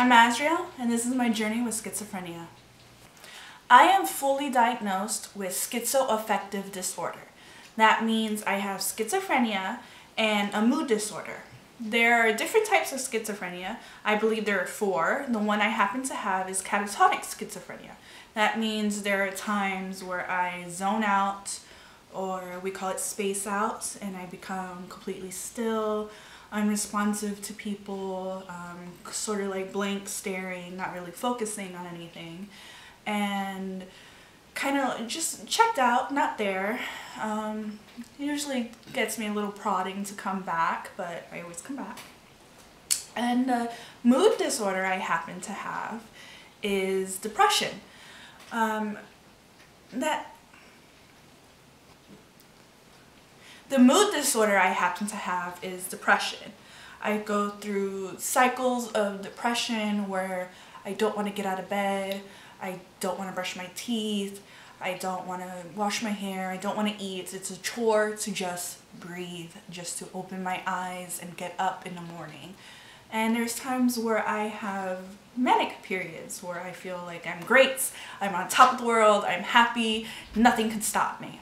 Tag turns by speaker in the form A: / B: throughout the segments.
A: I'm Azriel, and this is my journey with schizophrenia. I am fully diagnosed with schizoaffective disorder. That means I have schizophrenia and a mood disorder. There are different types of schizophrenia. I believe there are 4. The one I happen to have is catatonic schizophrenia. That means there are times where I zone out, or we call it space out, and I become completely still, unresponsive to people, sort of like blank staring, not really focusing on anything, and kind of just checked out, not there. Usually gets me a little prodding to come back, but I always come back. And mood disorder I happen to have is depression. The mood disorder I happen to have is depression. I go through cycles of depression where I don't want to get out of bed, I don't want to brush my teeth, I don't want to wash my hair, I don't want to eat. It's a chore to just breathe, just to open my eyes and get up in the morning. And there's times where I have manic periods where I feel like I'm great, I'm on top of the world, I'm happy, nothing can stop me.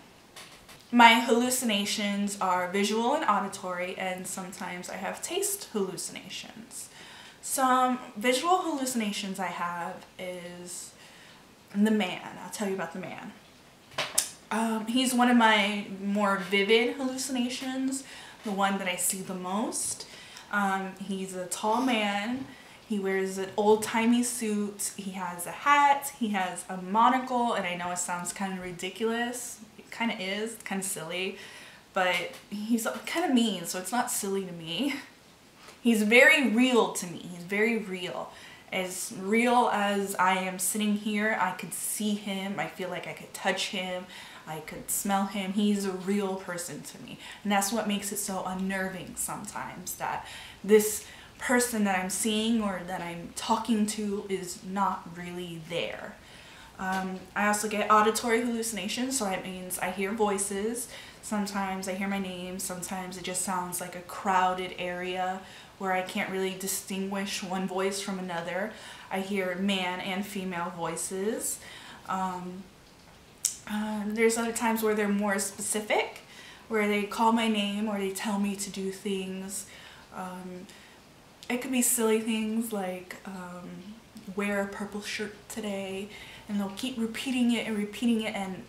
A: My hallucinations are visual and auditory, and sometimes I have taste hallucinations. Some visual hallucinations I have is the man. I'll tell you about the man. He's one of my more vivid hallucinations, the one that I see the most. He's a tall man. He wears an old-timey suit. He has a hat. He has a monocle, and I know it sounds kind of ridiculous. It kind of is. It's kind of silly, but he's kind of mean, so it's not silly to me. He's very real to me. He's very real. As real as I am sitting here, I could see him. I feel like I could touch him. I could smell him. He's a real person to me. And that's what makes it so unnerving sometimes, that this person that I'm seeing or that I'm talking to is not really there. I also get auditory hallucinations, so that means I hear voices. Sometimes I hear my name. Sometimes it just sounds like a crowded area where I can't really distinguish one voice from another. I hear man and female voices. There's other times where they're more specific, where they call my name or they tell me to do things. It could be silly things like wear a purple shirt today, and they'll keep repeating it, and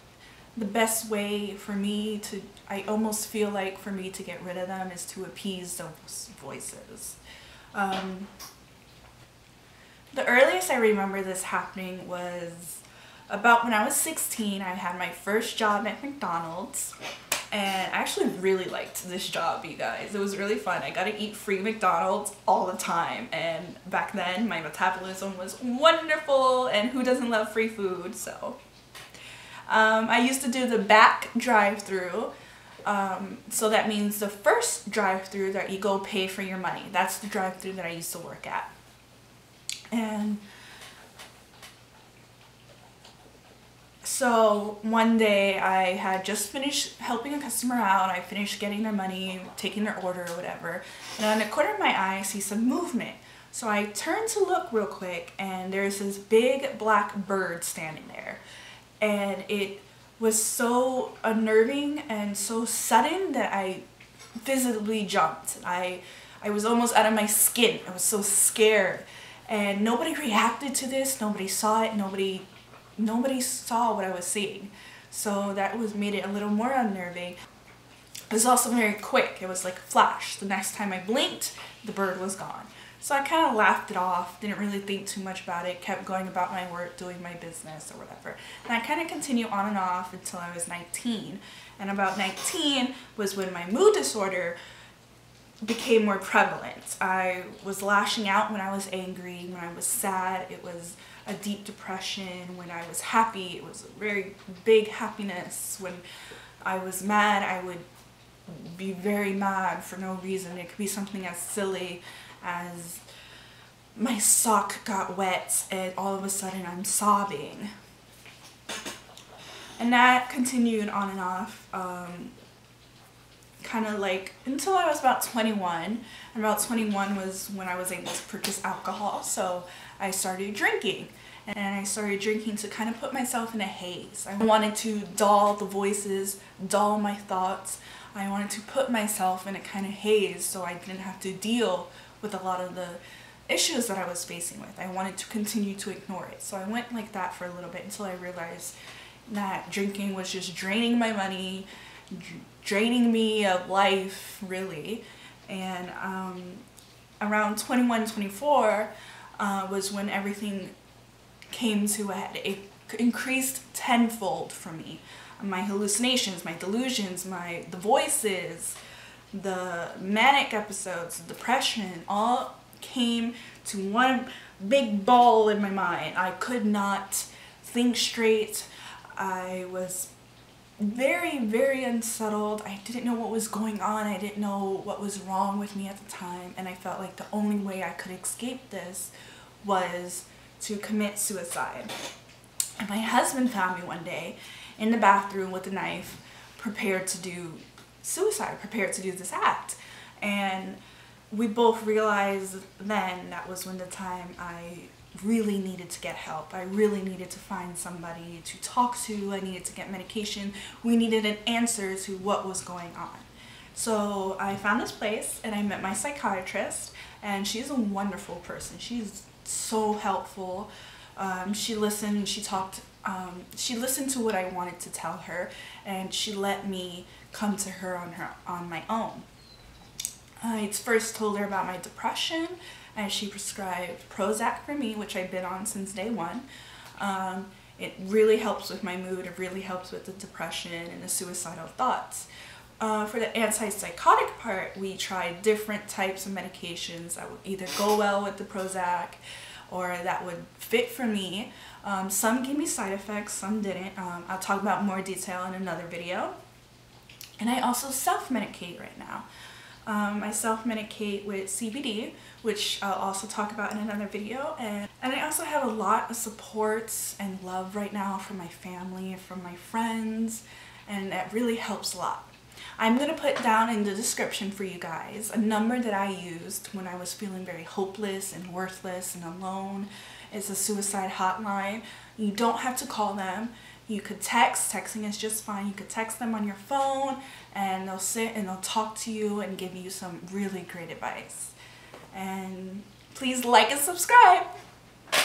A: the best way for me to, I almost feel like for me to get rid of them is to appease those voices. The earliest I remember this happening was about when I was 16. I had my first job at McDonald's, and I actually really liked this job, you guys. It was really fun. I got to eat free McDonald's all the time, and back then my metabolism was wonderful, and who doesn't love free food? So I used to do the back drive-through. So that means the first drive-through that you go pay for your money. That's the drive-through that I used to work at. And so one day I had just finished helping a customer out. I finished getting their money, taking their order or whatever. And on the corner of my eye, I see some movement. So I turned to look real quick, and there's this big black bird standing there. And it was so unnerving and so sudden that I visibly jumped. I was almost out of my skin. I was so scared. And nobody reacted to this. Nobody saw it. Nobody saw what I was seeing. So that made it a little more unnerving. It was also very quick. It was like a flash. The next time I blinked, the bird was gone. So I kind of laughed it off, didn't really think too much about it, kept going about my work, doing my business or whatever. And I kind of continued on and off until I was 19. And about 19 was when my mood disorder became more prevalent. I was lashing out when I was angry, when I was sad. It was a deep depression. When I was happy, it was a very big happiness. When I was mad, I would be very mad for no reason. It could be something as silly as my sock got wet and all of a sudden I'm sobbing. And that continued on and off, kind of like until I was about 21. And about 21 was when I was able to purchase alcohol, so I started drinking. And I started drinking to kind of put myself in a haze. I wanted to dull the voices, dull my thoughts. I wanted to put myself in a kind of haze so I didn't have to deal with a lot of the issues that I was facing with. I wanted to continue to ignore it. So I went like that for a little bit until I realized that drinking was just draining my money, draining me of life, really. And around 21, 24 was when everything came to a head. It increased tenfold for me. My hallucinations, my delusions, the voices, the manic episodes, the depression, all came to one big ball in my mind. I could not think straight. I was very, very unsettled. I didn't know what was going on. I didn't know what was wrong with me at the time, and I felt like the only way I could escape this was to commit suicide. And my husband found me one day in the bathroom with a knife, prepared to do suicide, prepared to do this act. And we both realized then that was when the time I really needed to get help. I really needed to find somebody to talk to. I needed to get medication. We needed an answer to what was going on. So I found this place and I met my psychiatrist, and she's a wonderful person. She's so helpful. She listened, she talked, she listened to what I wanted to tell her, and she let me come to her on my own. I first told her about my depression, and she prescribed Prozac for me, which I've been on since day one. It really helps with my mood. It really helps with the depression and the suicidal thoughts. For the antipsychotic part, we tried different types of medications that would either go well with the Prozac or that would fit for me. Some gave me side effects, some didn't. I'll talk about more detail in another video. And I also self-medicate right now. I self-medicate with CBD, which I'll also talk about in another video. And I also have a lot of supports and love right now from my family, from my friends, and that really helps a lot. I'm going to put down in the description for you guys a number that I used when I was feeling very hopeless and worthless and alone. It's a suicide hotline. You don't have to call them. You could text. Texting is just fine. You could text them on your phone, and they'll sit and they'll talk to you and give you some really great advice. And please like and subscribe.